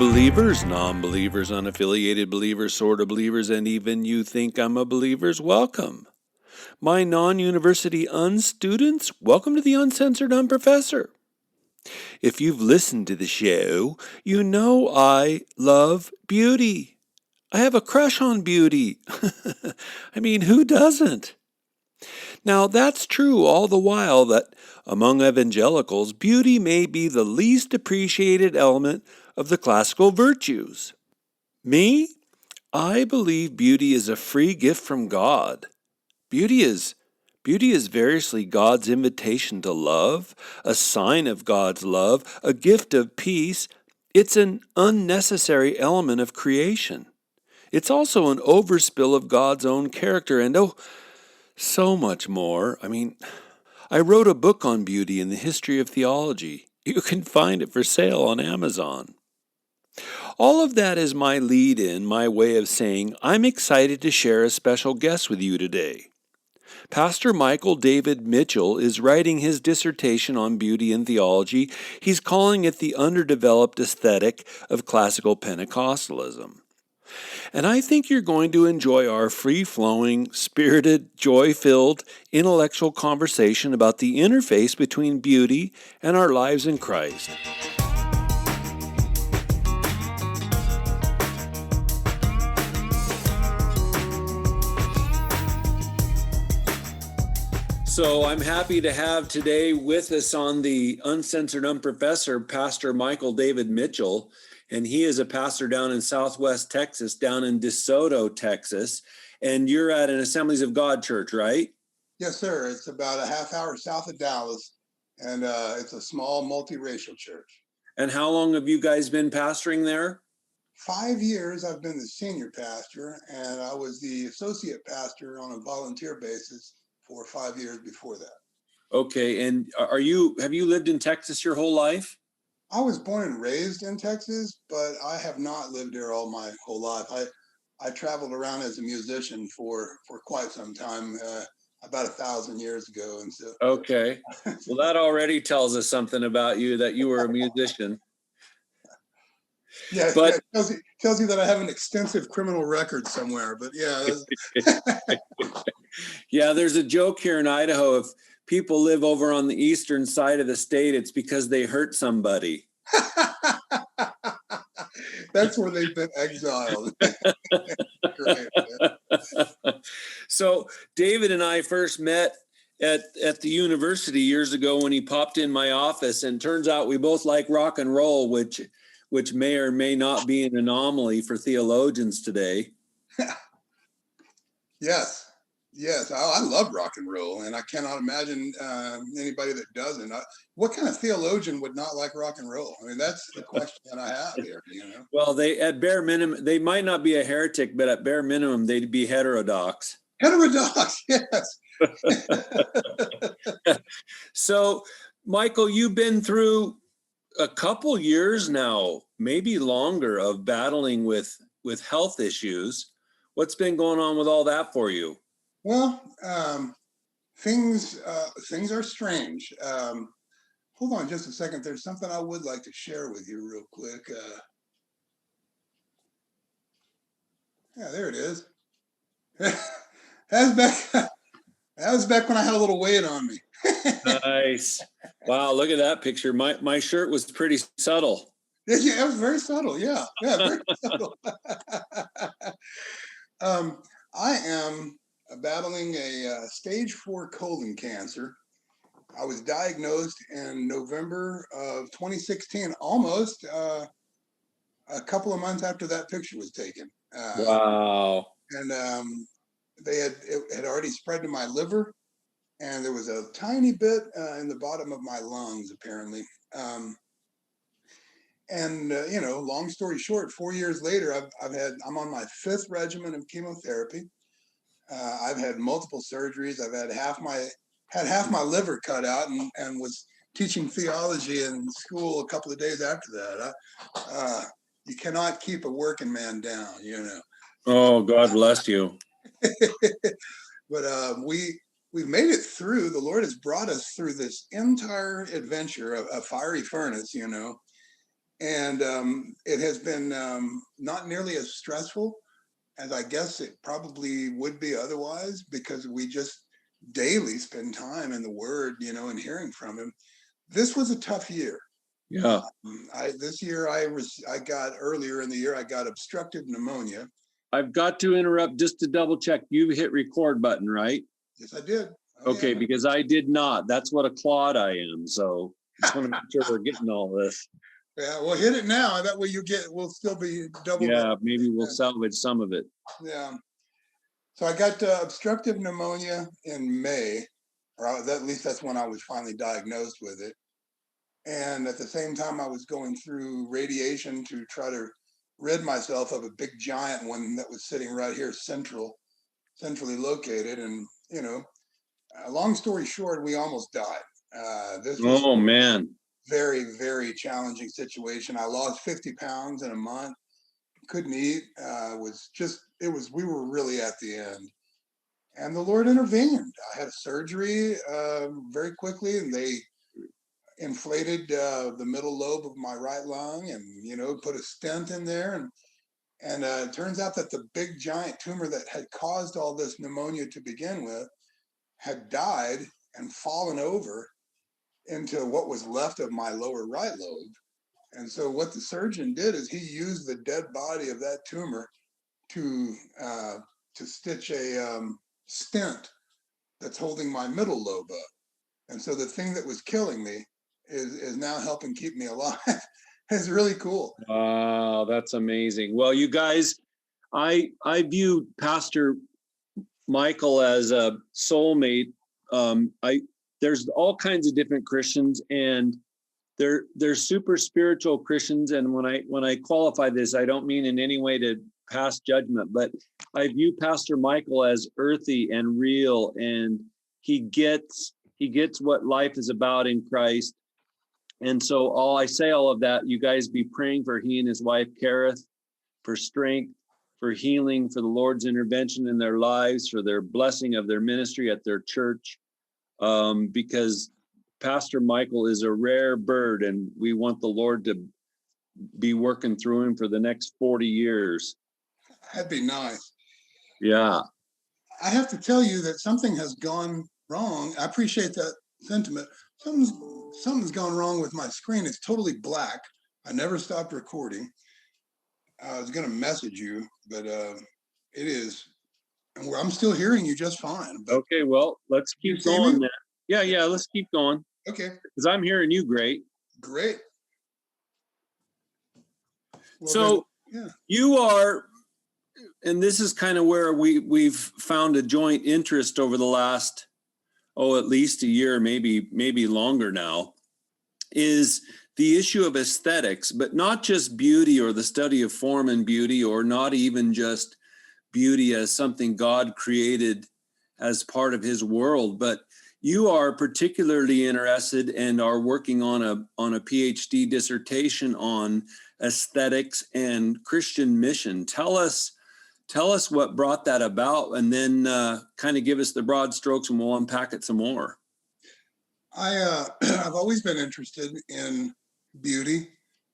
believers, non-believers, unaffiliated believers, sort of believers, and even you think I'm a believer's welcome. My non-university unstudents, welcome to the Uncensored Unprofessor. If you've listened to the show, you know I love beauty. I have a crush on beauty. I mean, who doesn't? Now, that's true all the while that among evangelicals, beauty may be the least appreciated element of the classical virtues. Me? I believe beauty is a free gift from God. Beauty is variously God's invitation to love, a sign of God's love, a gift of peace. It's an unnecessary element of creation. It's also an overspill of God's own character and so much more. I wrote a book on beauty in the history of theology. You can find it for sale on Amazon. All of that is my lead-in, my way of saying I'm excited to share a special guest with you today. Pastor Michael David Mitchell is writing his dissertation on beauty in theology. He's calling it the underdeveloped aesthetic of classical Pentecostalism. And I think you're going to enjoy our free-flowing, spirited, joy-filled, intellectual conversation about the interface between beauty and our lives in Christ. So I'm happy to have today with us on the Uncensored Unprofessor, Pastor Michael David Mitchell, and he is a pastor down in Southwest Texas, down in DeSoto, Texas, and you're at an Assemblies of God church, right? Yes, sir. It's about a half hour south of Dallas, and it's a small multiracial church. And how long have you guys been pastoring there? 5 years I've been the senior pastor, and I was the associate pastor on a volunteer basis for 5 years before that. Okay, and have you lived in Texas your whole life? I was born and raised in Texas, but I have not lived there all my whole life. I traveled around as a musician for quite some time, about 1,000 years ago. And so, okay, well, that already tells us something about you, that you were a musician. Yeah, but it tells you that I have an extensive criminal record somewhere. But yeah. Yeah, there's a joke here in Idaho. If people live over on the eastern side of the state, it's because they hurt somebody. That's where they've been exiled. Great. So David and I first met at the university years ago when he popped in my office, and turns out we both like rock and roll, which may or may not be an anomaly for theologians today. Yes, I love rock and roll, and I cannot imagine anybody that doesn't. What kind of theologian would not like rock and roll? I mean, that's the question that I have here. Well, at bare minimum, they might not be a heretic, but at bare minimum, they'd be heterodox. Heterodox, yes. So, Michael, you've been through a couple years now, maybe longer, of battling with health issues. What's been going on with all that for you? Well, things are strange. Hold on just a second. There's something I would like to share with you real quick. Yeah, there it is. That was back when I had a little weight on me. Nice. Wow, look at that picture. My shirt was pretty subtle. Yeah, it was very subtle. Yeah, very subtle. I am battling a stage 4 colon cancer. I was diagnosed in November of 2016, almost a couple of months after that picture was taken. Wow. And it had already spread to my liver, and there was a tiny bit in the bottom of my lungs, apparently. Long story short, 4 years later, I'm on my 5th regimen of chemotherapy. I've had multiple surgeries. I've had half my liver cut out, and was teaching theology in school a couple of days after that. You cannot keep a working man down, Oh, God bless you. But we've made it through. The Lord has brought us through this entire adventure, a fiery furnace, And it has been not nearly as stressful as I guess it probably would be otherwise, because we just daily spend time in the Word, and hearing from Him. This was a tough year. Yeah. This year I got earlier in the year I got obstructive pneumonia. I've got to interrupt just to double check. You hit record button, right? Yes, I did. Okay, yeah. because I did not. That's what a clod I am. So just want to make sure we're getting all this. Yeah, well, hit it now. That way we'll still be double. Yeah, maybe we'll salvage some of it. Yeah. So I got obstructive pneumonia in May, or at least that's when I was finally diagnosed with it. And at the same time, I was going through radiation to try to rid myself of a big giant one that was sitting right here, centrally located. And, long story short, we almost died. This was man, very, very challenging situation. I lost 50 pounds in a month. Couldn't eat. We were really at the end. And the Lord intervened. I had a surgery very quickly, and they inflated the middle lobe of my right lung, and put a stent in there, and it turns out that the big giant tumor that had caused all this pneumonia to begin with had died and fallen over into what was left of my lower right lobe. And so what the surgeon did is he used the dead body of that tumor to stitch a stent that's holding my middle lobe up. And so the thing that was killing me is now helping keep me alive. It's really cool. Wow, that's amazing. Well, you guys, I view Pastor Michael as a soulmate. There's all kinds of different Christians, and they're super spiritual Christians. And when I qualify this, I don't mean in any way to pass judgment, but I view Pastor Michael as earthy and real, and he gets what life is about in Christ. And so all of that, you guys be praying for he and his wife, Kareth, for strength, for healing, for the Lord's intervention in their lives, for their blessing of their ministry at their church, because Pastor Michael is a rare bird, and we want the Lord to be working through him for the next 40 years. That'd be nice. Yeah. I have to tell you that something has gone wrong. I appreciate that sentiment. Something's gone wrong with my screen. It's totally black. I never stopped recording. I was going to message you, but it is. And I'm still hearing you just fine. But okay, well, let's keep going then. Yeah, let's keep going. Okay. Because I'm hearing you great. Great. Well, so then, you are, and this is kind of where we've found a joint interest over the last, at least a year, maybe longer now, is the issue of aesthetics, but not just beauty or the study of form and beauty, or not even just beauty as something God created as part of his world, but you are particularly interested and are working on a PhD dissertation on aesthetics and Christian mission. Tell us what brought that about, and then kind of give us the broad strokes, and we'll unpack it some more. I've always been interested in beauty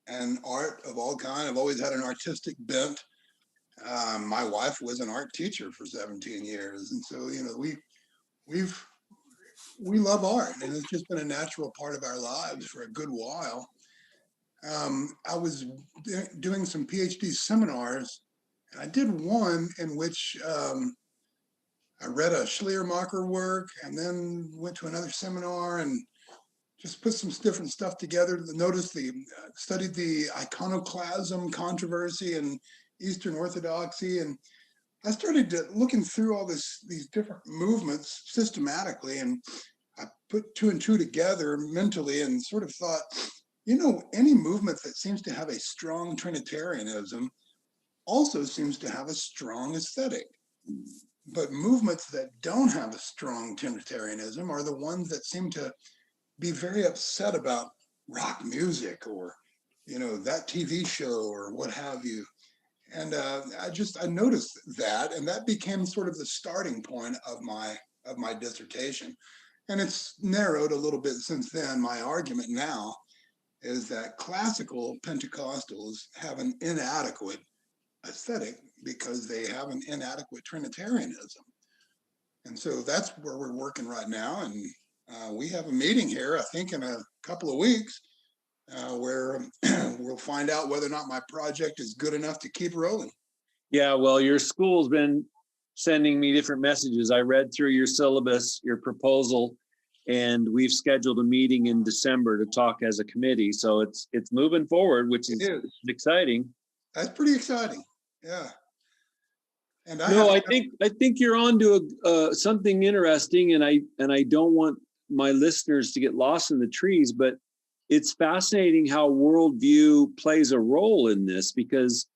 and art of all kinds. I've always had an artistic bent. My wife was an art teacher for 17 years, and so we love art, and it's just been a natural part of our lives for a good while. I was doing some PhD seminars, and I did one in which I read a Schleiermacher work, and then went to another seminar and just put some different stuff together. Studied the iconoclasm controversy in Eastern Orthodoxy, and I started looking through all these different movements systematically, and I put two and two together mentally and sort of thought, any movement that seems to have a strong Trinitarianism also seems to have a strong aesthetic. But movements that don't have a strong Trinitarianism are the ones that seem to be very upset about rock music, or, that TV show, or what have you. And I noticed that, and that became sort of the starting point of my dissertation. And it's narrowed a little bit since then. My argument now is that classical Pentecostals have an inadequate aesthetic because they have an inadequate Trinitarianism. And so that's where we're working right now. And we have a meeting here, I think, in a couple of weeks, where we'll find out whether or not my project is good enough to keep rolling. Yeah, well, your school's been sending me different messages. I read through your syllabus, your proposal, and we've scheduled a meeting in December to talk as a committee. So it's moving forward, which is exciting. That's pretty exciting. Yeah. And I think you're on to something interesting, and I don't want my listeners to get lost in the trees, but it's fascinating how worldview plays a role in this, because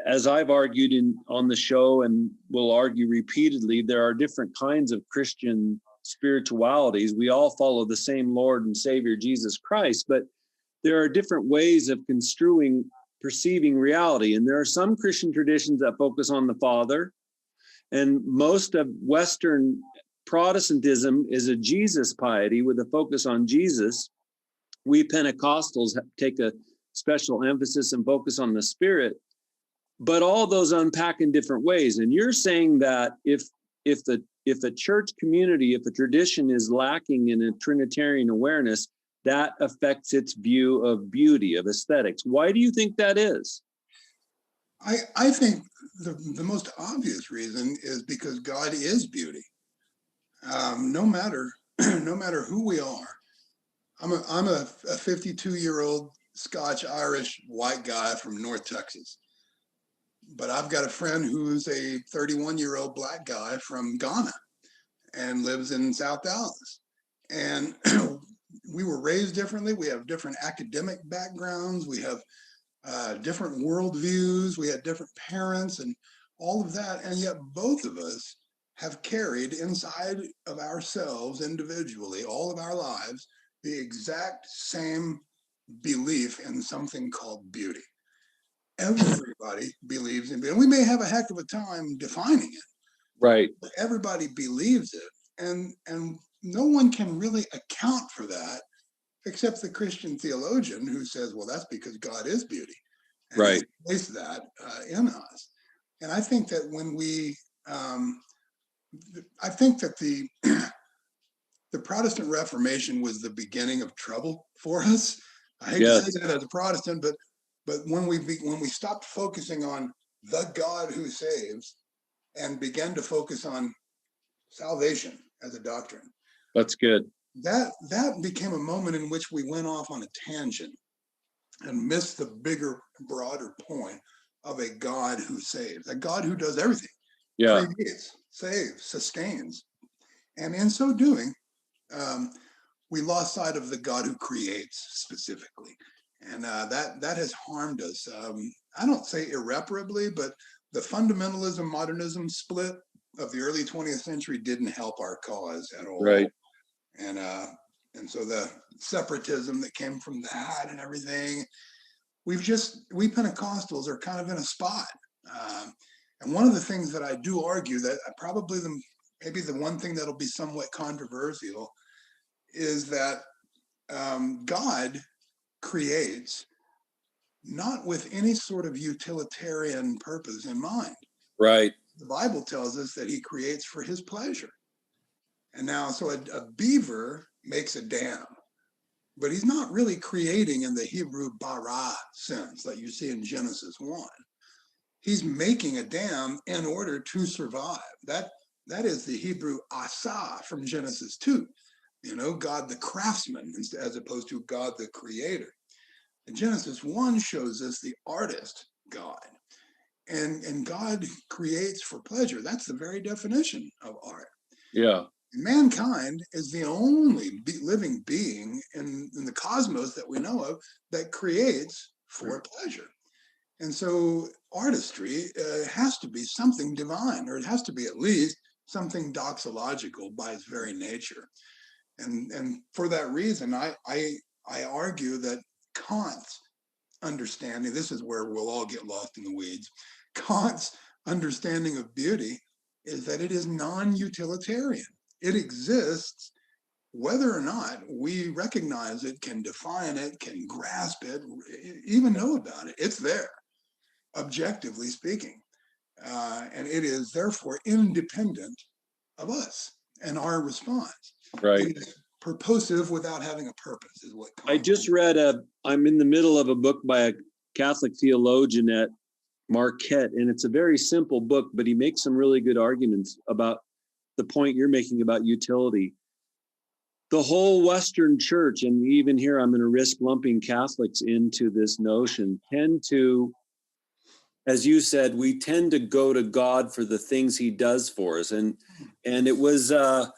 as I've argued on the show and will argue repeatedly, there are different kinds of Christian spiritualities. We all follow the same Lord and Savior, Jesus Christ, but there are different ways of perceiving reality. And there are some Christian traditions that focus on the Father, and most of Western Protestantism is a Jesus piety with a focus on Jesus. We Pentecostals take a special emphasis and focus on the Spirit, but all those unpack in different ways. And you're saying that if a church community, if a tradition is lacking in a Trinitarian awareness, that affects its view of beauty, of aesthetics. Why do you think that is? I think the most obvious reason is because God is beauty. No matter who we are. I'm a 52-year-old Scotch-Irish white guy from North Texas. But I've got a friend who's a 31-year-old black guy from Ghana and lives in South Dallas. And we were raised differently. We have different academic backgrounds. We have different worldviews. We had different parents and all of that. And yet both of us have carried inside of ourselves individually, all of our lives, the exact same belief in something called beauty. Everybody believes in beauty. And we may have a heck of a time defining it. Right. But everybody believes it. And no one can really account for that except the Christian theologian who says, well, that's because God is beauty. And right. He placed that in us. And I think that when we, I think that the Protestant Reformation was the beginning of trouble for us. I hate to say that as a Protestant, but when we stopped focusing on the God who saves and began to focus on salvation as a doctrine, that's good. That became a moment in which we went off on a tangent and missed the bigger, broader point of a God who saves, a God who does everything, creates, saves, sustains, and in so doing, we lost sight of the God who creates specifically. And that has harmed us. I don't say irreparably, but the fundamentalism modernism split of the early 20th century didn't help our cause at all. Right. And so the separatism that came from that and everything, we Pentecostals are kind of in a spot. And one of the things that I do argue that probably maybe the one thing that'll be somewhat controversial is that God creates not with any sort of utilitarian purpose in mind. Right. The Bible tells us that he creates for his pleasure. And now, so a beaver makes a dam, but he's not really creating in the Hebrew bara sense that you see in Genesis 1. He's making a dam in order to survive. That is the Hebrew asa from Genesis 2. God the craftsman as opposed to God the creator. And Genesis 1 shows us the artist God. And God creates for pleasure. That's the very definition of art. Yeah. Mankind is the only living being in the cosmos that we know of that creates for pleasure. And so artistry has to be something divine, or it has to be at least something doxological by its very nature. And for that reason, I argue that Kant's understanding, this is where we'll all get lost in the weeds, Kant's understanding of beauty is that it is non-utilitarian. It exists whether or not we recognize it, can define it, can grasp it, even know about it. It's there, objectively speaking. And it is therefore independent of us and our response. Right. It is purposive without having a purpose, is what I just read I'm in the middle of a book by a Catholic theologian at Marquette, and it's a very simple book, but he makes some really good arguments about the point you're making about utility. The whole Western church, and even here I'm going to risk lumping Catholics into this notion, tend to, as you said, we tend to go to God for the things he does for us. And it wasn't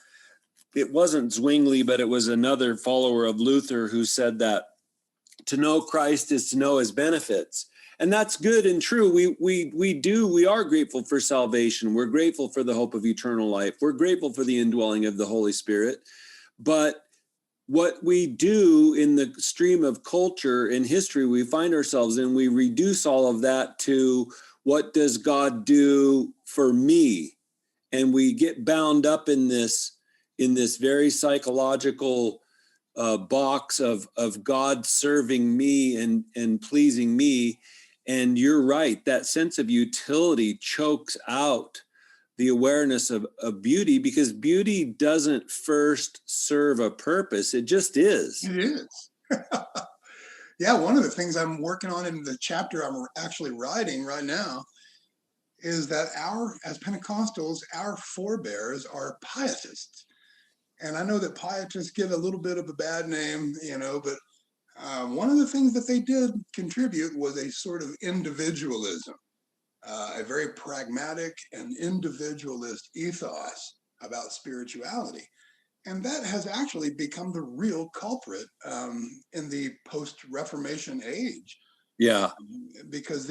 Zwingli, but it was another follower of Luther who said that to know Christ is to know his benefits. And that's good and true. We are grateful for salvation. We're grateful for the hope of eternal life. We're grateful for the indwelling of the Holy Spirit. But what we do in the stream of culture and history we find ourselves in, we reduce all of that to what does God do for me? And we get bound up in this very psychological box of God serving me and pleasing me. And you're right, that sense of utility chokes out the awareness of beauty, because beauty doesn't first serve a purpose. It just is. It is. Yeah, one of the things I'm working on in the chapter I'm actually writing right now is that as Pentecostals, our forebears are pietists. And I know that pietists get a little bit of a bad name, but one of the things that they did contribute was a sort of individualism, a very pragmatic and individualist ethos about spirituality. And that has actually become the real culprit in the post-Reformation age. Yeah. Because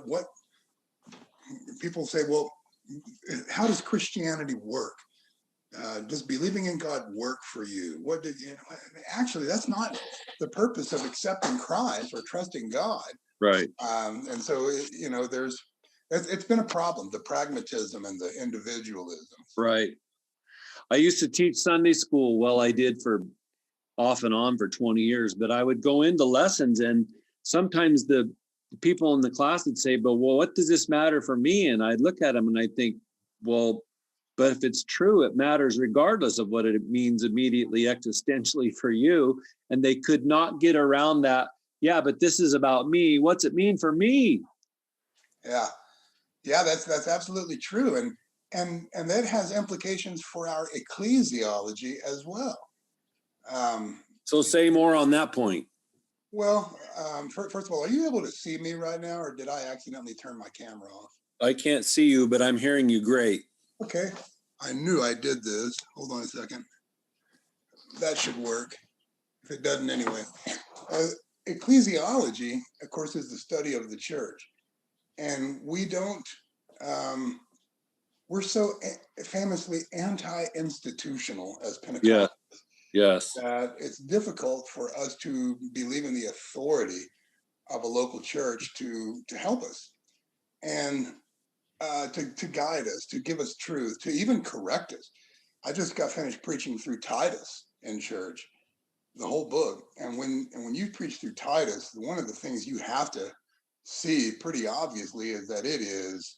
what people say, well, how does Christianity work? Does believing in God work for you? Actually, that's not the purpose of accepting Christ or trusting God. Right. And so, it's been a problem, the pragmatism and the individualism. Right. I used to teach Sunday school. Well, I did for off and on for 20 years, but I would go into lessons, and sometimes the people in the class would say, but well, what does this matter for me? And I'd look at them and I think, well, but if it's true, it matters regardless of what it means immediately existentially for you. And they could not get around that. Yeah, but this is about me. What's it mean for me? Yeah, that's absolutely true, and that has implications for our ecclesiology as well. So say more on that point. Well, first of all, are you able to see me right now, or did I accidentally turn my camera off? I can't see you, but I'm hearing you great. Okay, I knew I did this. Hold on a second. That should work. If it doesn't, anyway. Ecclesiology, of course, is the study of the church. And we don't, we're so famously anti-institutional as Pentecostals. Yeah. Yes. That it's difficult for us to believe in the authority of a local church to help us and to guide us, to give us truth, to even correct us. I just got finished preaching through Titus in church, the whole book. And when you preach through Titus, one of the things you have to see pretty obviously is that it is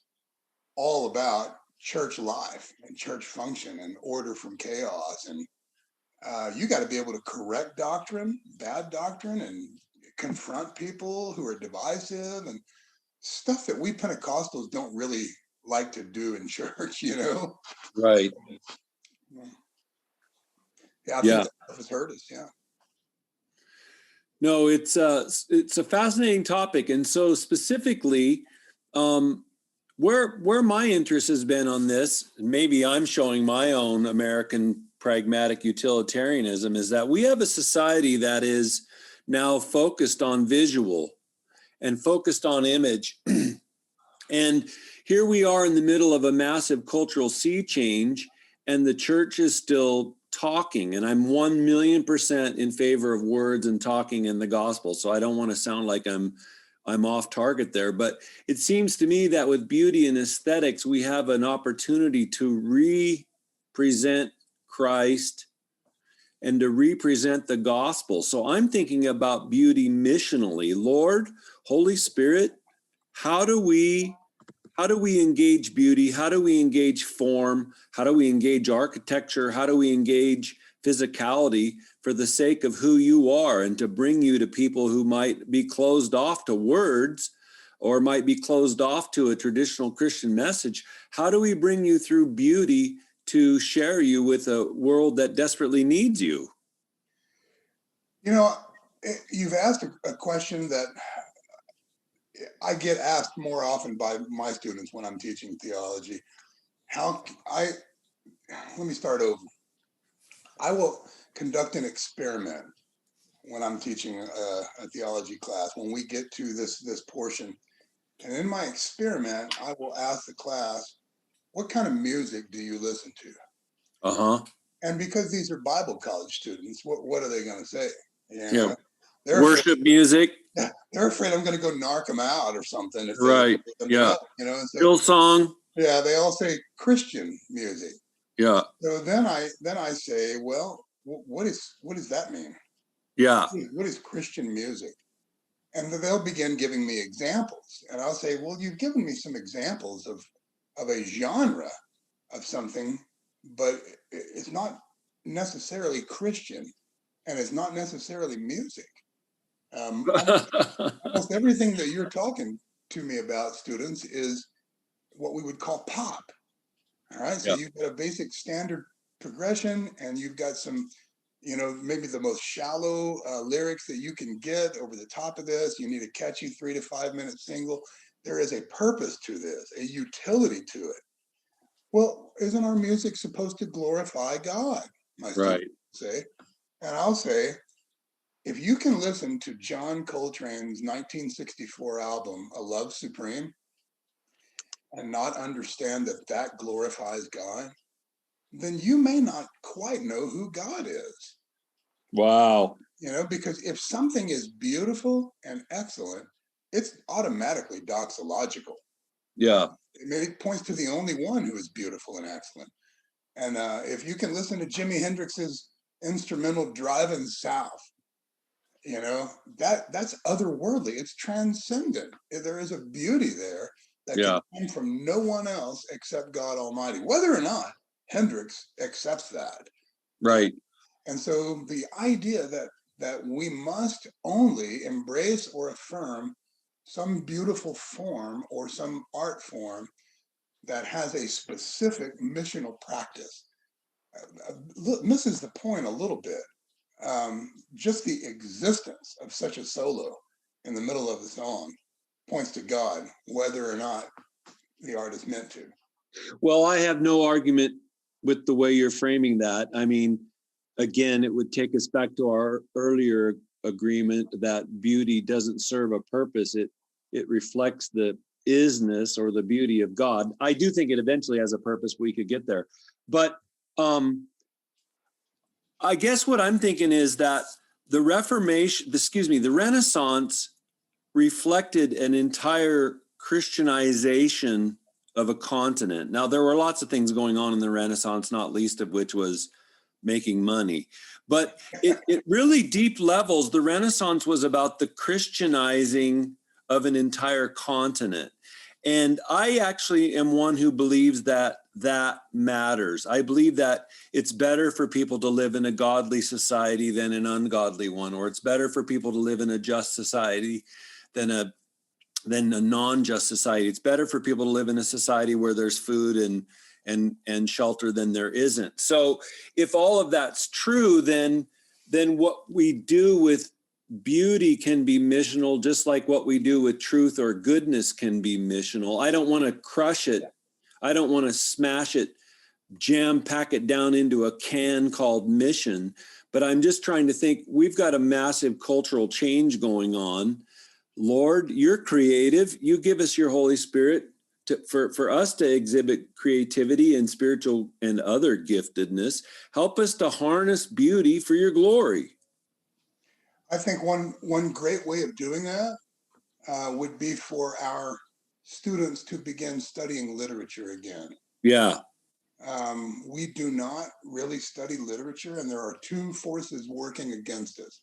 all about church life and church function and order from chaos. And you got to be able to correct doctrine, bad doctrine, and confront people who are divisive and stuff that we Pentecostals don't really like to do in church, Right. Yeah, I think that has hurt us. Yeah. No, it's a fascinating topic, and so specifically, where my interest has been on this, maybe I'm showing my own American pragmatic utilitarianism, is that we have a society that is now focused on visual and focused on image, and here we are in the middle of a massive cultural sea change, and the church is still talking, and I'm 1,000,000% in favor of words and talking in the gospel. So I don't want to sound like I'm off target there, but it seems to me that with beauty and aesthetics, we have an opportunity to re-present Christ and to represent the gospel. So I'm thinking about beauty missionally. Lord, Holy Spirit, how do we engage beauty? How do we engage form? How do we engage architecture? How do we engage physicality for the sake of who you are, and to bring you to people who might be closed off to words or might be closed off to a traditional Christian message? How do we bring you through beauty to share you with a world that desperately needs you? You know, you've asked a question that I get asked more often by my students when I'm teaching theology. Let me start over. I will conduct an experiment when I'm teaching a theology class, when we get to this portion. And in my experiment, I will ask the class, what kind of music do you listen to? Uh-huh. And because these are Bible college students, what are they going to say? Yeah. Worship music. They're afraid I'm going to go narc them out or something. If Right. Yeah. And so, Hillsong. yeah, they all say Christian music. Yeah. So then I say, well, what does that mean? Yeah. What is Christian music? And they'll begin giving me examples, and I'll say, well, you've given me some examples of a genre of something, but it's not necessarily Christian, and it's not necessarily music. Almost everything that you're talking to me about, students, is what we would call pop. All right, so you've got a basic standard progression, and you've got some, maybe the most shallow lyrics that you can get over the top of this. You need a catchy 3 to 5 minute single. There is a purpose to this, a utility to it. Well, isn't our music supposed to glorify God? My students say. And I'll say, if you can listen to John Coltrane's 1964 album, A Love Supreme, and not understand that that glorifies God, then you may not quite know who God is. Wow. Because if something is beautiful and excellent, it's automatically doxological. Yeah. It points to the only one who is beautiful and excellent. And if you can listen to Jimi Hendrix's instrumental Driving South, that's otherworldly. It's transcendent. There is a beauty there that can come from no one else except God Almighty, whether or not Hendrix accepts that. Right. And so the idea that we must only embrace or affirm some beautiful form or some art form that has a specific missional practice misses the point a little bit. Just the existence of such a solo in the middle of the song points to God, whether or not the art is meant to. Well, I have no argument with the way you're framing that. I mean, again, it would take us back to our earlier agreement that beauty doesn't serve a purpose. It reflects the isness or the beauty of God. I do think it eventually has a purpose. We could get there. But I guess what I'm thinking is that the Renaissance reflected an entire Christianization of a continent. Now, there were lots of things going on in the Renaissance, not least of which was making money. But it really deep levels, the Renaissance was about the Christianizing of an entire continent. And I actually am one who believes that that matters. I believe that it's better for people to live in a godly society than an ungodly one, or it's better for people to live in a just society than a non-just society. It's better for people to live in a society where there's food and shelter than there isn't. So if all of that's true, then what we do with beauty can be missional, just like what we do with truth or goodness can be missional. I don't want to crush it. I don't want to smash it, pack it down into a can called mission. But I'm just trying to think, we've got a massive cultural change going on. Lord, you're creative. You give us your Holy Spirit for us to exhibit creativity and spiritual and other giftedness. Help us to harness beauty for your glory. I think one great way of doing that would be for our students to begin studying literature again. Yeah. We do not really study literature, and there are two forces working against us.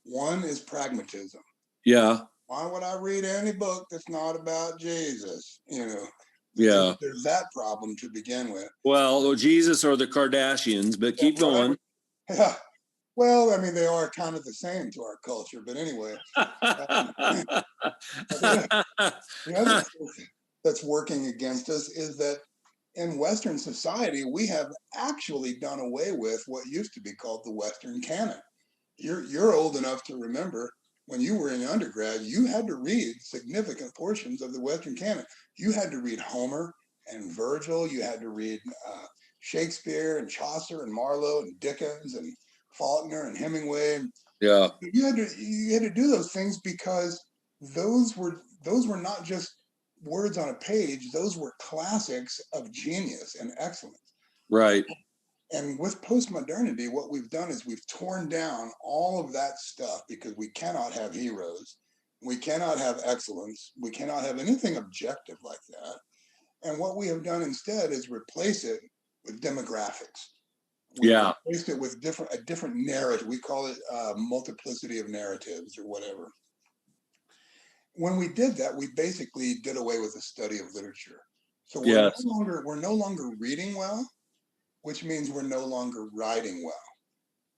One is pragmatism. Yeah. Why would I read any book that's not about Jesus? Yeah. There's that problem to begin with. Well, Jesus or the Kardashians, but keep going. Yeah. Well, I mean, they are kind of the same to our culture, but anyway. The other force that's working against us is that in Western society, we have actually done away with what used to be called the Western canon. You're old enough to remember when you were in undergrad, you had to read significant portions of the Western canon. You had to read Homer and Virgil. You had to read Shakespeare and Chaucer and Marlowe and Dickens and Faulkner and Hemingway. Yeah. You had to do those things because those were not just words on a page. Those were classics of genius and excellence. Right. And with postmodernity, what we've done is we've torn down all of that stuff because we cannot have heroes. We cannot have excellence. We cannot have anything objective like that. And what we have done instead is replace it with demographics. We've replaced it with a different narrative. We call it multiplicity of narratives or whatever. When we did that, we basically did away with the study of literature. So we're no longer reading well, which means we're no longer writing well.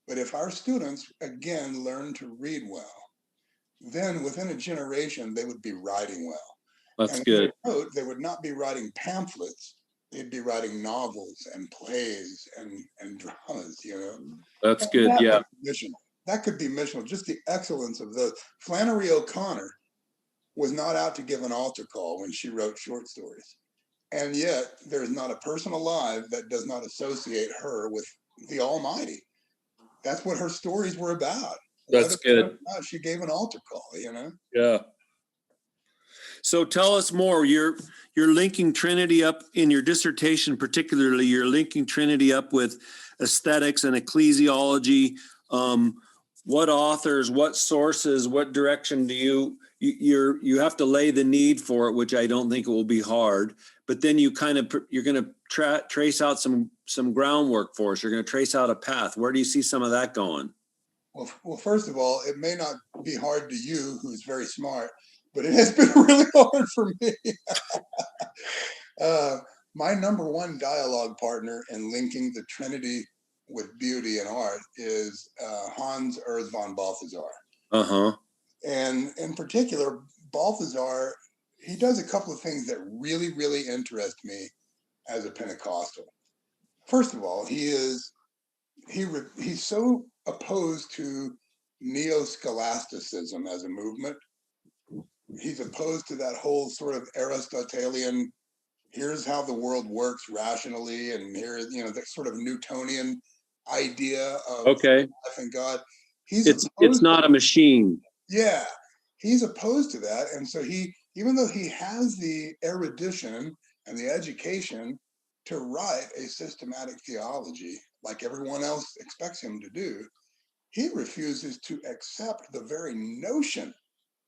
But if our students, again, learn to read well, then within a generation, they would be writing well. That's good. They would not be writing pamphlets. They'd be writing novels and plays and dramas, That's good. Yeah. That could be missional. Just the excellence of those. Flannery O'Connor was not out to give an altar call when she wrote short stories. And yet there is not a person alive that does not associate her with the Almighty. That's what her stories were about. That's good. She gave an altar call, Yeah. So tell us more. You're linking Trinity up in your dissertation, particularly. You're linking Trinity up with aesthetics and ecclesiology. What authors, what sources, what direction do you have to lay the need for it, which I don't think it will be hard. But then you're going to trace out some groundwork for us. You're going to trace out a path. Where do you see some of that going? Well, first of all, it may not be hard to you, who's very smart, but it has been really hard for me. My number one dialogue partner in linking the Trinity with beauty and art is Hans Urs von Balthasar. Uh-huh. And in particular, Balthasar, he does a couple of things that really, really interest me as a Pentecostal. First of all, he's so opposed to neo-scholasticism as a movement. He's opposed to that whole sort of Aristotelian, here's how the world works rationally, and here, that sort of Newtonian idea of life and God. It's not a machine. Yeah, he's opposed to that. And so even though he has the erudition and the education to write a systematic theology like everyone else expects him to do, he refuses to accept the very notion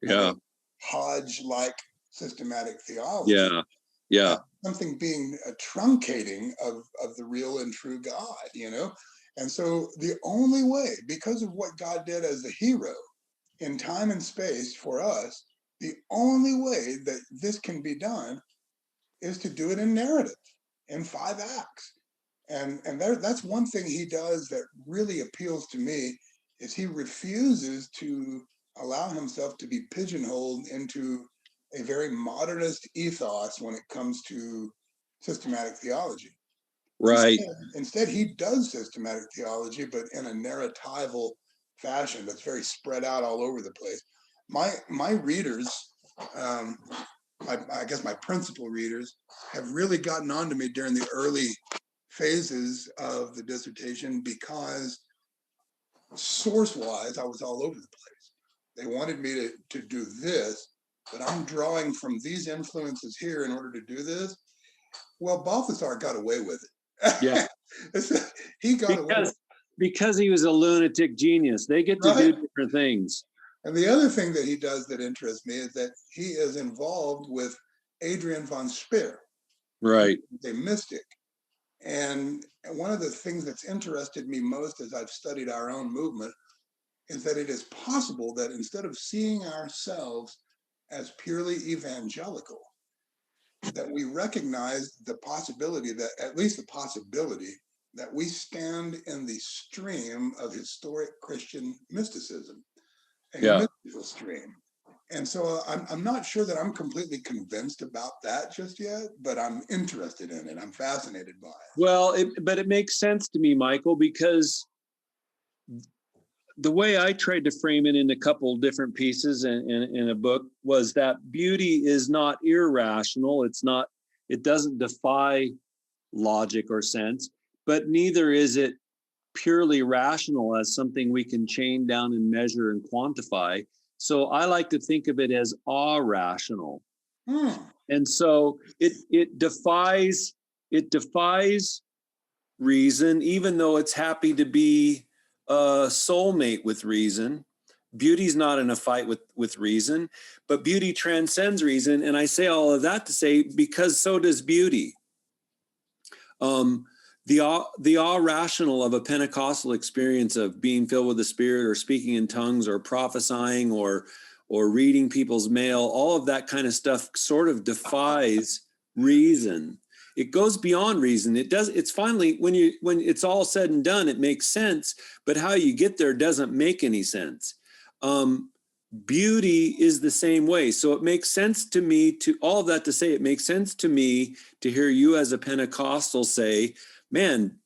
of Hodge-like systematic theology. Yeah. Something being a truncating of the real and true God, And so the only way, because of what God did as the hero in time and space for us, the only way that this can be done is to do it in narrative, in 5 acts. And that's one thing he does that really appeals to me, is he refuses to allow himself to be pigeonholed into a very modernist ethos when it comes to systematic theology. Right. Instead, he does systematic theology, but in a narratival fashion that's very spread out all over the place. My readers, I guess my principal readers, have really gotten on to me during the early phases of the dissertation because source-wise, I was all over the place. They wanted me to do this, but I'm drawing from these influences here in order to do this. Well, Balthasar got away with it. Yeah. He got away with it. Because he was a lunatic genius. They get to do different things. And the other thing that he does that interests me is that he is involved with Adrian von Speer. Right. A mystic. And one of the things that's interested me most as I've studied our own movement is that it is possible that instead of seeing ourselves as purely evangelical, that we recognize the possibility that, at least the possibility, that we stand in the stream of historic Christian mysticism, a mystical stream. And so I'm not sure that I'm completely convinced about that just yet, but I'm interested in it. I'm fascinated by it. Well, but it makes sense to me, Michael, because the way I tried to frame it in a couple different pieces in a book was that beauty is not irrational. It doesn't defy logic or sense, but neither is it purely rational as something we can chain down and measure and quantify. So I like to think of it as awe-rational. And so it defies reason, even though it's happy to be a soulmate with reason. Beauty's not in a fight with reason, but beauty transcends reason. And I say all of that to say, because so does beauty. The awe rational of a Pentecostal experience of being filled with the Spirit or speaking in tongues or prophesying or reading people's mail, all of that kind of stuff sort of defies reason. It goes beyond reason. It's finally, when it's all said and done, it makes sense, but how you get there doesn't make any sense. Beauty is the same way. So it makes sense to me all of that to say, it makes sense to me to hear you as a Pentecostal say, man,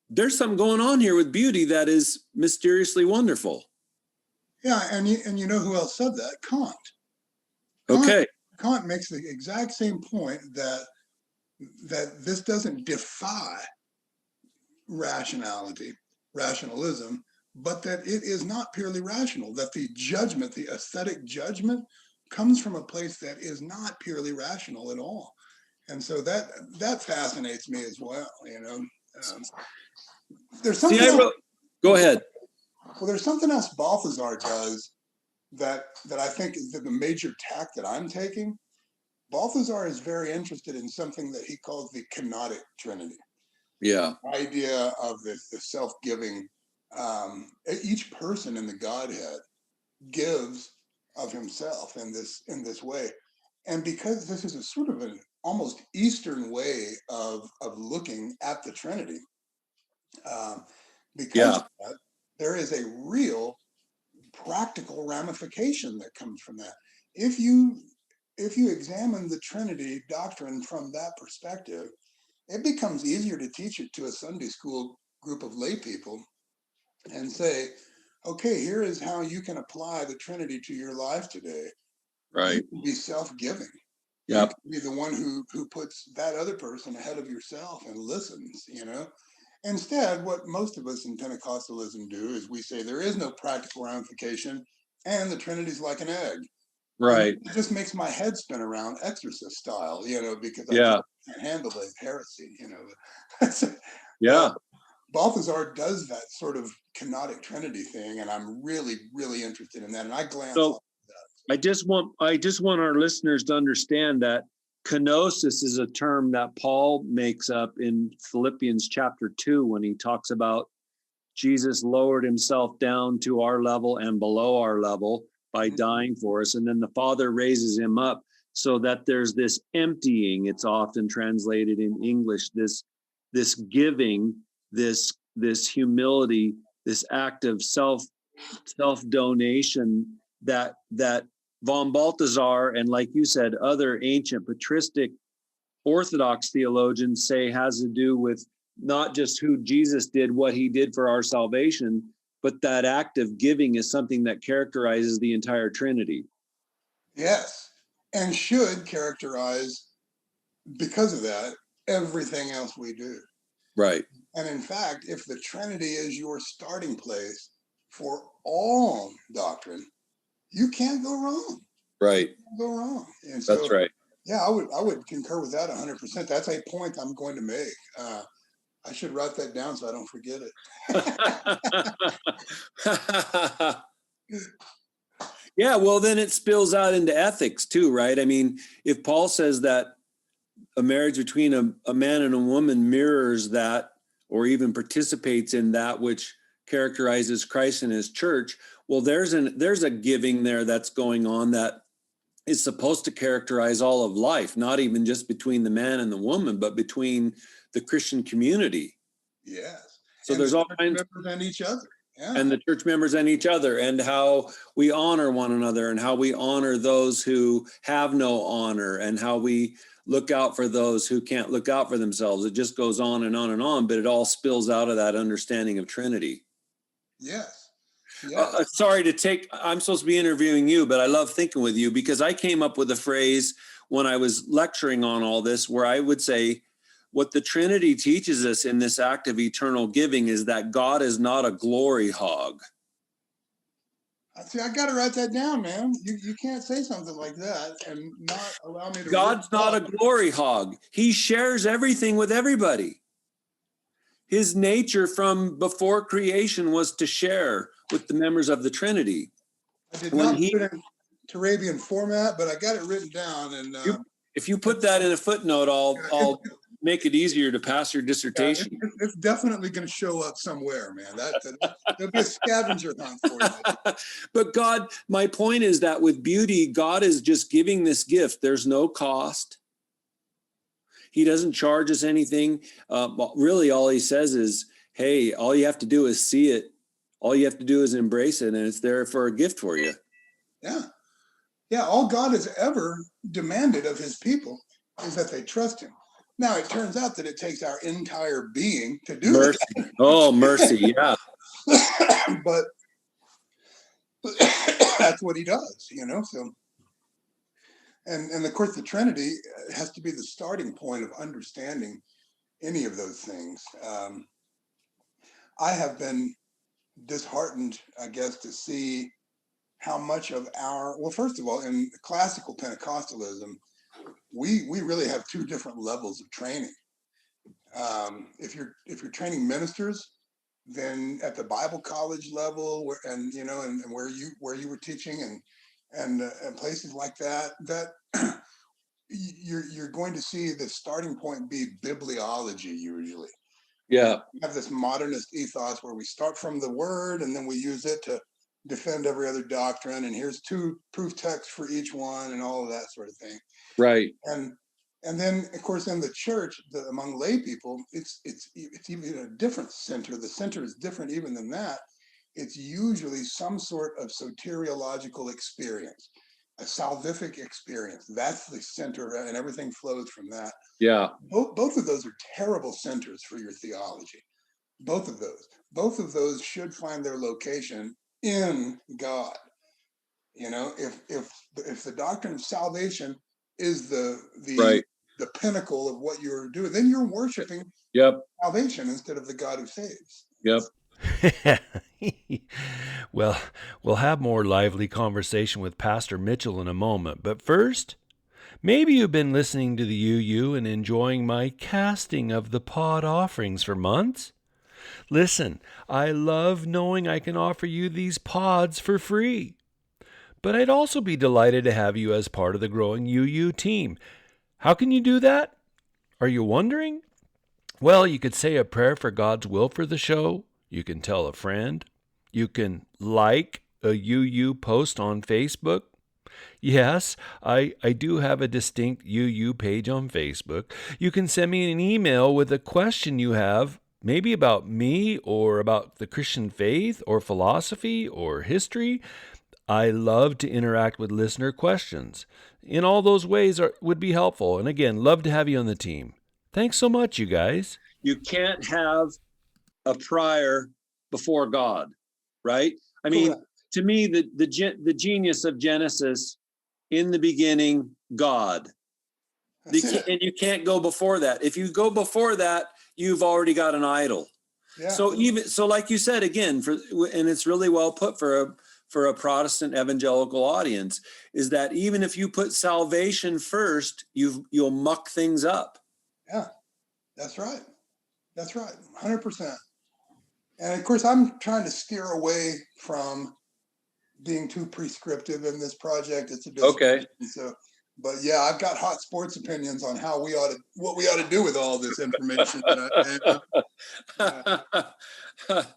there's something going on here with beauty that is mysteriously wonderful. Yeah, and you know who else said that? Kant. Okay. Kant makes the exact same point that this doesn't defy rationalism, but that it is not purely rational, that the judgment, the aesthetic judgment, comes from a place that is not purely rational at all. And so that fascinates me as well, you know. There's something go ahead. Well, there's something else Balthasar does that I think is the major tack that I'm taking. Balthasar is very interested in something that he calls the Canonic Trinity. Yeah. The idea of the self-giving. Each person in the Godhead gives of himself in this way. And because this is a sort of an almost Eastern way of looking at the Trinity, because of that, there is a real practical ramification that comes from that. If you examine the Trinity doctrine from that perspective, it becomes easier to teach it to a Sunday school group of lay people and say, okay, here is how you can apply the Trinity to your life today. Right. You can be self-giving. Yep. You can be the one who puts that other person ahead of yourself and listens, you know. Instead, what most of us in Pentecostalism do is we say there is no practical ramification and the Trinity's like an egg. Right. And it just makes my head spin around exorcist style, you know, because I Yeah. can't handle the heresy, you know. Yeah. Balthasar does that sort of canonic Trinity thing, and I'm really, really interested in that. And I glance off that. I just want our listeners to understand that kenosis is a term that Paul makes up in Philippians chapter 2 when he talks about Jesus lowered himself down to our level and below our level by dying for us. And then the Father raises him up so that there's this emptying. It's often translated in English, this giving, this humility, this act of self-donation that von Balthasar and, like you said, other ancient patristic Orthodox theologians say has to do with not just who Jesus did, what he did for our salvation, but that act of giving is something that characterizes the entire Trinity. Yes, and should characterize, because of that, everything else we do. Right. And in fact, if the Trinity is your starting place for all doctrine, you can't go wrong. Right. You can't go wrong. And so, that's right. Yeah, I would concur with that 100%. That's a point I'm going to make. I should write that down so I don't forget it. Yeah, well, then it spills out into ethics too, right? I mean, if Paul says that a marriage between a man and a woman mirrors that, or even participates in that which characterizes Christ and his church, well, there's a giving there that's going on that is supposed to characterize all of life, not even just between the man and the woman, but between the Christian community. Yes. So there's all kinds members and each other. Yeah. And the church members and each other, and how we honor one another, and how we honor those who have no honor, and how we look out for those who can't look out for themselves. It just goes on and on and on, but it all spills out of that understanding of Trinity. Yes. Yes. Sorry to take, I'm supposed to be interviewing you, but I love thinking with you, because I came up with a phrase when I was lecturing on all this, where I would say, what the Trinity teaches us in this act of eternal giving is that God is not a glory hog. See, I got to write that down, man. You can't say something like that and not allow me to. God's not a glory hog. He shares everything with everybody. His nature from before creation was to share with the members of the Trinity. I did not put it in Turabian format, but I got it written down. And if you put that in a footnote, I'll make it easier to pass your dissertation. Yeah, it's definitely going to show up somewhere, man. There'll be a scavenger hunt for you. But God, my point is that with beauty, God is just giving this gift. There's no cost. He doesn't charge us anything. Really, all he says is, hey, all you have to do is see it. All you have to do is embrace it, and it's there for a gift for you. Yeah. Yeah, all God has ever demanded of his people is that they trust him. Now, it turns out that it takes our entire being to do mercy. That. Oh, mercy, yeah. But that's what he does, so. And of course, the Trinity has to be the starting point of understanding any of those things. I have been disheartened, I guess, to see how much of well, first of all, in classical Pentecostalism, we really have two different levels of training. If you're training ministers, then at the Bible college level, and where you were teaching, and places like that, you're going to see the starting point be bibliology usually. Yeah. We have this modernist ethos where we start from the word and then we use it to defend every other doctrine, and here's two proof texts for each one, and all of that sort of thing. Right. And then, of course, in the church, among lay people, it's even a different center. The center is different even than that. It's usually some sort of soteriological experience, a salvific experience. That's the center, and everything flows from that. Yeah. Both of those are terrible centers for your theology. Both of those should find their location in God. If the doctrine of salvation is the pinnacle of what you're doing, then you're worshiping salvation instead of the God who saves. Yep. Well, we'll have more lively conversation with Pastor Mitchell in a moment, but first, maybe you've been listening to the UU and enjoying my casting of the pod offerings for months. Listen, I love knowing I can offer you these pods for free. But I'd also be delighted to have you as part of the growing UU team. How can you do that? Are you wondering? Well, you could say a prayer for God's will for the show. You can tell a friend. You can like a UU post on Facebook. Yes, I do have a distinct UU page on Facebook. You can send me an email with a question you have, maybe about me or about the Christian faith or philosophy or history. I love to interact with listener questions. In all those ways would be helpful. And again, love to have you on the team. Thanks so much, you guys. You can't have a prior before God, right? I mean, to me, the genius of Genesis, in the beginning, God. And you can't go before that. If you go before that, you've already got an idol. Yeah. So like you said, again, and it's really well put for a Protestant evangelical audience, is that even if you put salvation first, you'll muck things up. Yeah, that's right. That's right. 100%. And of course, I'm trying to steer away from being too prescriptive in this project. It's a discussion. Okay. So but yeah, I've got hot sports opinions on what we ought to do with all this information that I have.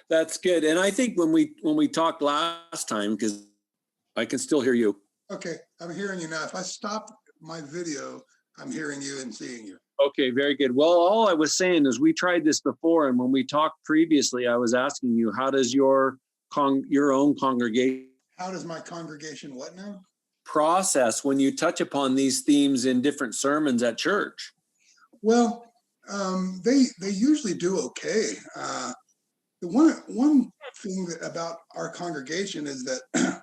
That's good. And I think when we talked last time, because I can still hear you. Okay, I'm hearing you now. If I stop my video, I'm hearing you and seeing you. Okay, very good. Well, all I was saying is we tried this before, and when we talked previously, I was asking you, how does your own congregation How does my congregation what now? process when you touch upon these themes in different sermons at church? Well, they usually do okay. The one thing about our congregation is that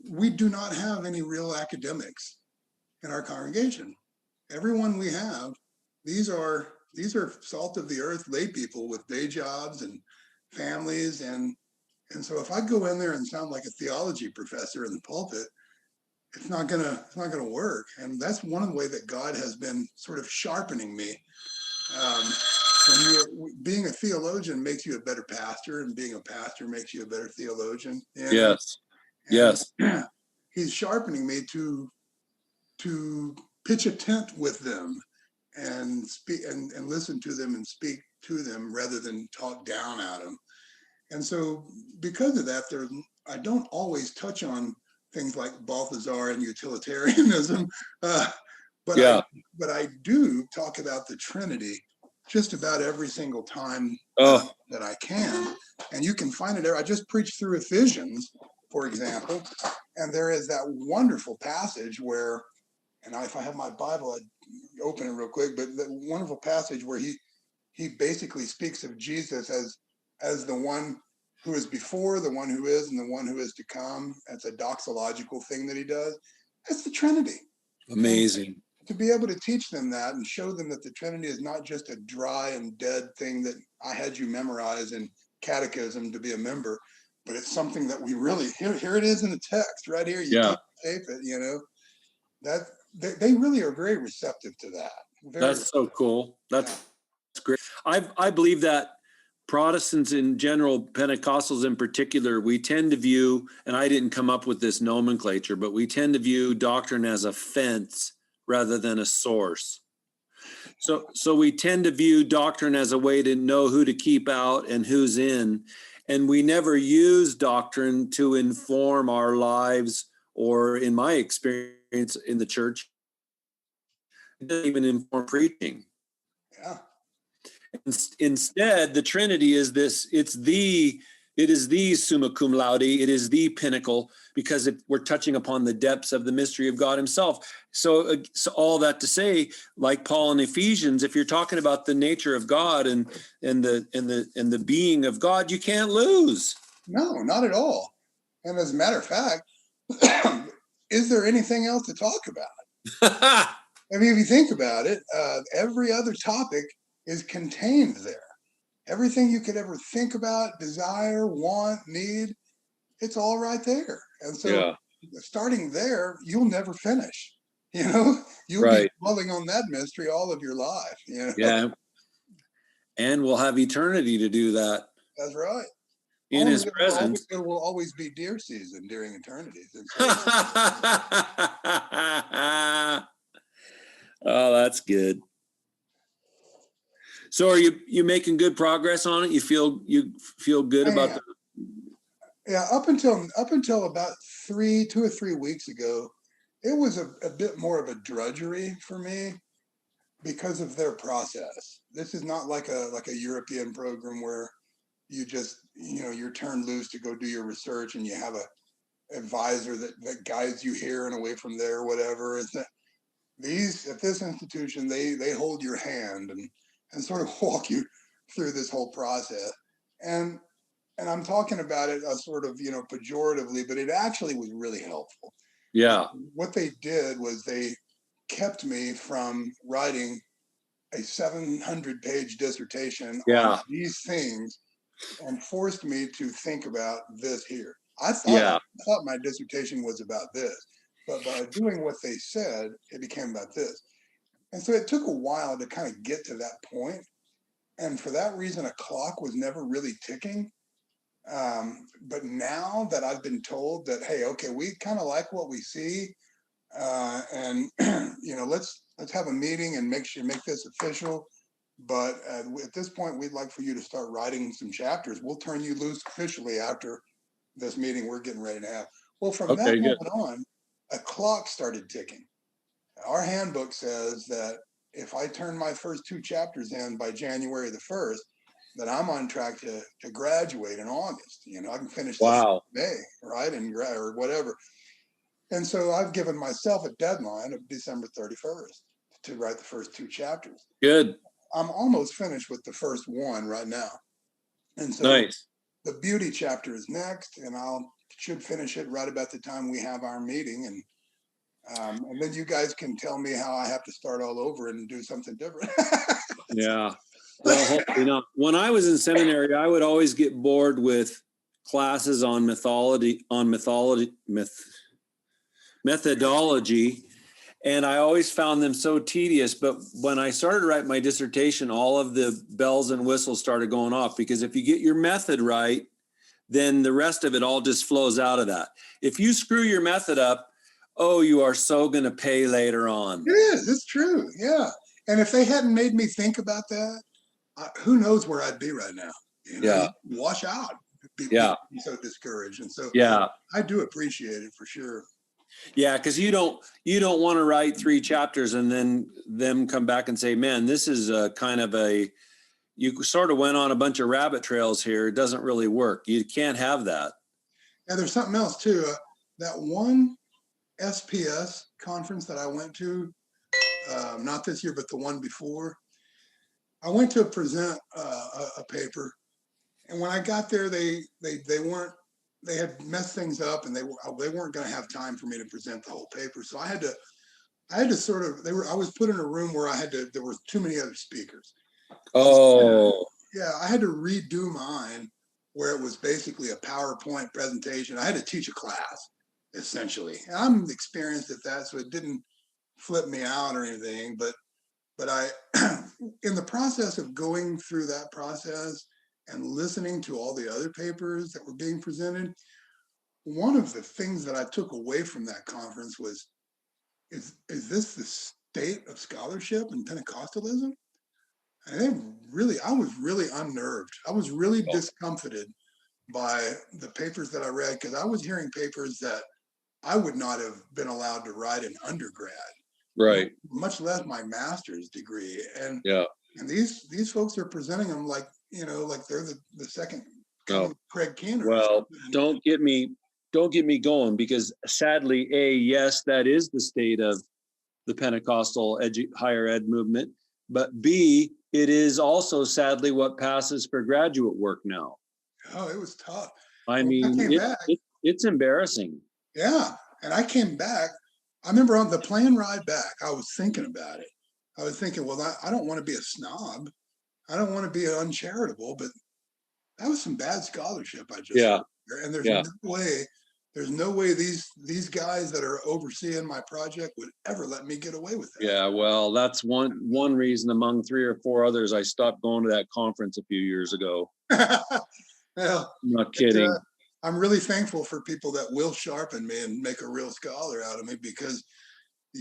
we do not have any real academics in our congregation. Everyone we have, these are salt of the earth lay people with day jobs and families, and so if I go in there and sound like a theology professor in the pulpit, it's not gonna work. And that's one way that God has been sort of sharpening me. Being a theologian makes you a better pastor, and being a pastor makes you a better theologian. Yes. And Yes. he's sharpening me to pitch a tent with them and speak and listen to them and speak to them rather than talk down at them. And so because of that, I don't always touch on things like Balthazar and utilitarianism, but Yeah. I do talk about the Trinity just about every single time that I can. And you can find it there. I just preached through Ephesians, for example, and there is that wonderful passage where, and if I have my Bible, I'd open it real quick, but the wonderful passage where he basically speaks of Jesus as the one who is before, the one who is, and the one who is to come. That's a doxological thing that he does. That's the Trinity. Amazing. And to be able to teach them that and show them that the Trinity is not just a dry and dead thing that I had you memorize in catechism to be a member, but it's something that we really, here it is in the text right here. You can't tape it, that they really are very receptive to that. That's so cool. That's great. I believe that Protestants in general, Pentecostals in particular, we tend to view, and I didn't come up with this nomenclature, but we tend to view doctrine as a fence rather than a source. So we tend to view doctrine as a way to know who to keep out and who's in, and we never use doctrine to inform our lives, or in my experience in the church, it doesn't even inform preaching. Yeah. Instead, the Trinity is this, it is the summa cum laude, it is the pinnacle, because we're touching upon the depths of the mystery of God himself. So all that to say, like Paul in Ephesians, if you're talking about the nature of God and the being of God, you can't lose. No, not at all. And as a matter of fact, is there anything else to talk about? I mean, if you think about it, every other topic is contained there. Everything you could ever think about, desire, want, need, it's all right there. And so starting there, you'll never finish. You'll be dwelling on that mystery all of your life. Yeah. And we'll have eternity to do that. That's right. In his presence. It will always be deer season during eternity. Oh, that's good. So are you making good progress on it? You feel good about that? Yeah, up until about 2 or 3 weeks ago, it was a bit more of a drudgery for me because of their process. This is not like a European program where you just, you're turned loose to go do your research and you have a advisor that guides you here and away from there, whatever. At this institution, they hold your hand and sort of walk you through this whole process. And I'm talking about it sort of, pejoratively, but it actually was really helpful. Yeah. What they did was they kept me from writing a 700-page dissertation on these things and forced me to think about this here. I thought my dissertation was about this, but by doing what they said, it became about this. And so it took a while to kind of get to that point. And for that reason, a clock was never really ticking. But now that I've been told that, hey, okay, we kind of like what we see, And let's have a meeting and make this official. But at this point, we'd like for you to start writing some chapters. We'll turn you loose officially after this meeting we're getting ready to have. Well, from that moment on, a clock started ticking. Our handbook says that if I turn my first 2 chapters in by January the 1st, that I'm on track to graduate in August. I can finish this May, right? Or whatever. And so I've given myself a deadline of December 31st to write the first 2 chapters. Good. I'm almost finished with the first one right now. And so nice. The beauty chapter is next, and should finish it right about the time we have our meeting. And then you guys can tell me how I have to start all over and do something different. Yeah. Well, when I was in seminary, I would always get bored with classes on methodology, and I always found them so tedious. But when I started to write my dissertation, all of the bells and whistles started going off, because if you get your method right, then the rest of it all just flows out of that. If you screw your method up, you are so going to pay later on. It is. It's true. Yeah. And if they hadn't made me think about that, who knows where I'd be right now? Wash out. Be so discouraged. And so I do appreciate it for sure. Yeah, because you don't want to write 3 chapters and then them come back and say, man, this is you sort of went on a bunch of rabbit trails here. It doesn't really work. You can't have that. Yeah, there's something else too. That one SPS conference that I went to, not this year, but the one before, I went to present a paper, and when I got there, they had messed things up, and they weren't going to have time for me to present the whole paper. So I had to sort of, I was put in a room where there were too many other speakers. Oh. Yeah, I had to redo mine, where it was basically a PowerPoint presentation. I had to teach a class, essentially. And I'm experienced at that, so it didn't flip me out or anything. But I, in the process of going through that process and listening to all the other papers that were being presented, one of the things that I took away from that conference was, is this the state of scholarship in Pentecostalism? And I was really unnerved. I was really discomfited by the papers that I read, because I was hearing papers that I would not have been allowed to write in undergrad, right? Much less my master's degree. And these folks are presenting them like they're the second Craig Keener. Well, don't get me going, because sadly, yes, that is the state of the Pentecostal higher ed movement, but B, it is also sadly what passes for graduate work now. Oh, it was tough. I mean, it's embarrassing. Yeah. And I came back. I remember on the plane ride back, I was thinking about it. I was thinking, well, I don't want to be a snob. I don't want to be uncharitable, but that was some bad scholarship I just heard. And there's no way these guys that are overseeing my project would ever let me get away with that. Yeah, well, that's one reason among 3 or 4 others I stopped going to that conference a few years ago. Well, I'm not kidding. I'm really thankful for people that will sharpen me and make a real scholar out of me, because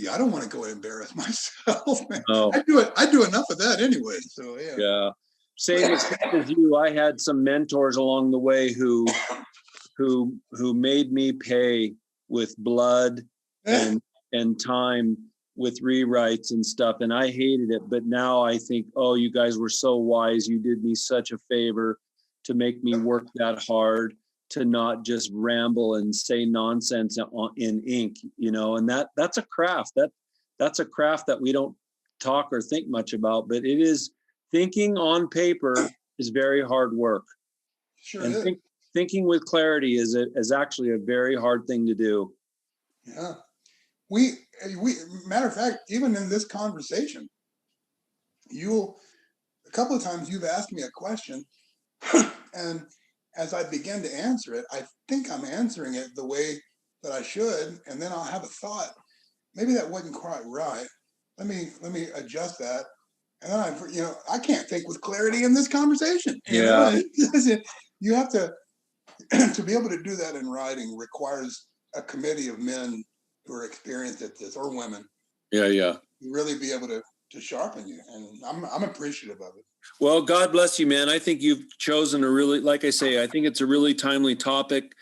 I don't want to go and embarrass myself. No. I do enough of that anyway. So yeah. Same as you. I had some mentors along the way who made me pay with blood and time with rewrites and stuff, and I hated it. But now I think, you guys were so wise. You did me such a favor to make me work that hard, to not just ramble and say nonsense in ink, and that's a craft. That's a craft that we don't talk or think much about, but it is. Thinking on paper is very hard work. Sure. And thinking with clarity is actually a very hard thing to do. Yeah. We matter of fact, even in this conversation, a couple of times you've asked me a question, and as I begin to answer it, I think I'm answering it the way that I should, and then I'll have a thought, maybe that wasn't quite right. Let me adjust that. And then I can't think with clarity in this conversation. You have to be able to do that in writing requires a committee of men who are experienced at this, or women, Yeah. really be able to sharpen you. And I'm appreciative of it. Well, God bless you, man. I think you've chosen a really, like I say, I think it's a really timely topic.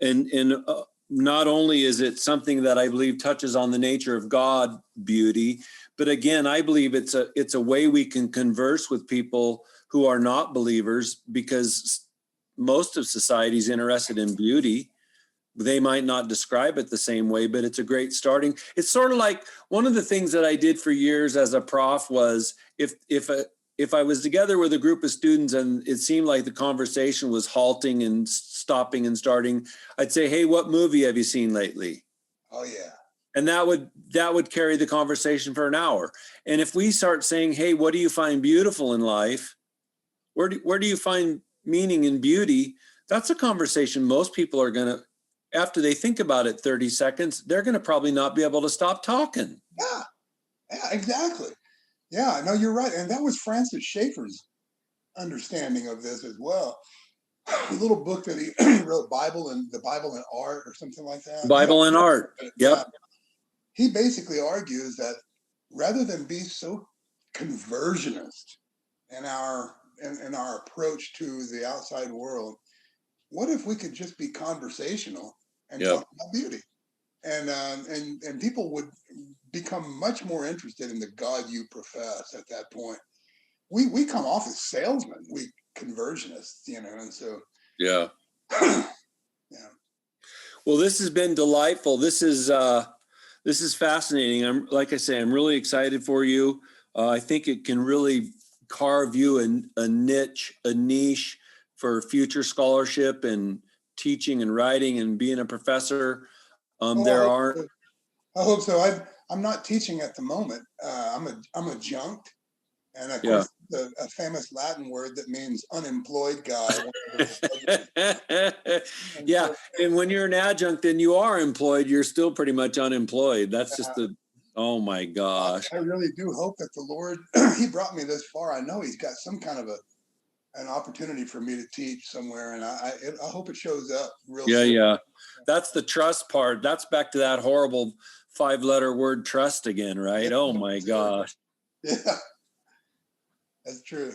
And not only is it something that I believe touches on the nature of God, beauty, but again, I believe it's a way we can converse with people who are not believers, because most of society is interested in beauty. They might not describe it the same way, but it's a great starting. It's sort of like one of the things that I did for years as a prof was if I was together with a group of students and it seemed like the conversation was halting and stopping and starting, I'd say, hey, what movie have you seen lately? Oh, yeah. And that would carry the conversation for an hour. And if we start saying, hey, what do you find beautiful in life? Where do you find meaning in beauty? That's a conversation most people are going to, after they think about it 30 seconds, they're going to probably not be able to stop talking. Yeah, exactly. Yeah, no, you're right. And that was Francis Schaeffer's understanding of this as well. The little book that he wrote, the Bible and Art, or something like that. Bible and Art. Yep. He basically argues that rather than be so conversionist in our approach to the outside world, what if we could just be conversational and talk about beauty? And people would become much more interested in the God you profess at that point. We come off as salesmen, we conversionists, and so yeah. Yeah. Well, this has been delightful. This is fascinating. I'm really excited for you. I think it can really carve you a niche for future scholarship and teaching and writing and being a professor. I hope so. I'm not teaching at the moment. I'm adjunct, and of course, a famous Latin word that means unemployed guy. Yeah, and when you're an adjunct and you are employed, you're still pretty much unemployed. That's just oh my gosh. I really do hope that the Lord, He brought me this far. I know He's got some kind of an opportunity for me to teach somewhere, and I hope it shows up real soon. Yeah. That's the trust part. That's back to that horrible 5-letter word trust again, right? Oh my gosh. Yeah, that's true.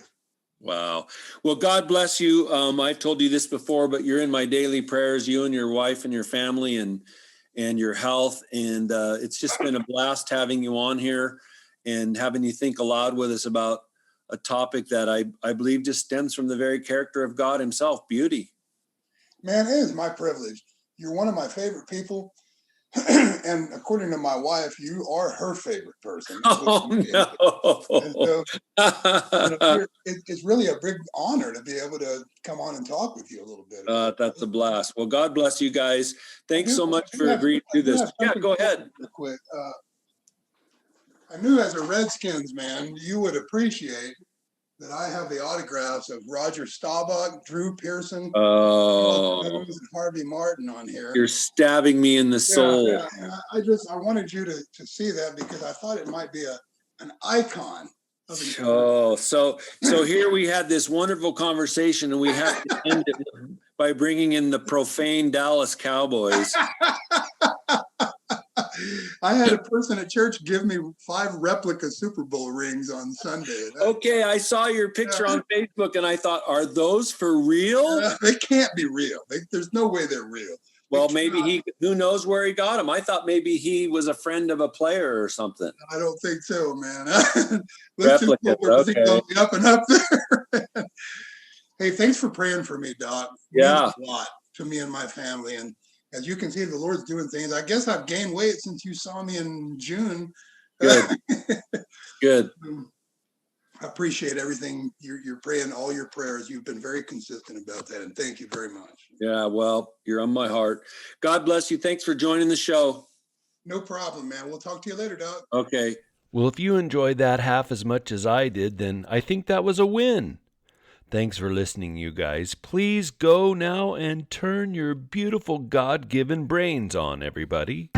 Wow. Well, God bless you. I've told you this before, but you're in my daily prayers, you and your wife and your family and your health. And it's just been a blast having you on here and having you think aloud with us about a topic that I believe just stems from the very character of God Himself, beauty. Man, it is my privilege. You're one of my favorite people. And according to my wife, you are her favorite person. Oh, no. So, it's really a big honor to be able to come on and talk with you a little bit. That's a blast. Well, God bless you guys. Thanks so much for agreeing to do this. Yeah, go ahead. Real quick. I knew as a Redskins man, you would appreciate that I have the autographs of Roger Staubach, Drew Pearson, and Harvey Martin on here. You're stabbing me in the soul. Yeah. I wanted you to see that because I thought it might be an icon. So here we had this wonderful conversation, and we have to end it by bringing in the profane Dallas Cowboys. I had a person at church give me 5 replica Super Bowl rings on Sunday. Okay, I saw your picture on Facebook, and I thought, are those for real? They can't be real. There's no way they're real. Well, maybe who knows where he got them? I thought maybe he was a friend of a player or something. I don't think so, man. Replicate, okay. Going up and up there. Hey, thanks for praying for me, Doc. Yeah. It means a lot to me and my family. And as you can see, the Lord's doing things. I guess I've gained weight since you saw me in June. Good. I appreciate everything you're praying, all your prayers. You've been very consistent about that, and thank you very much. Yeah, well, you're on my heart. God bless you. Thanks for joining the show. No problem, man. We'll talk to you later, Doc. Okay. Well, if you enjoyed that half as much as I did, then I think that was a win. Thanks for listening, you guys. Please go now and turn your beautiful God-given brains on, everybody.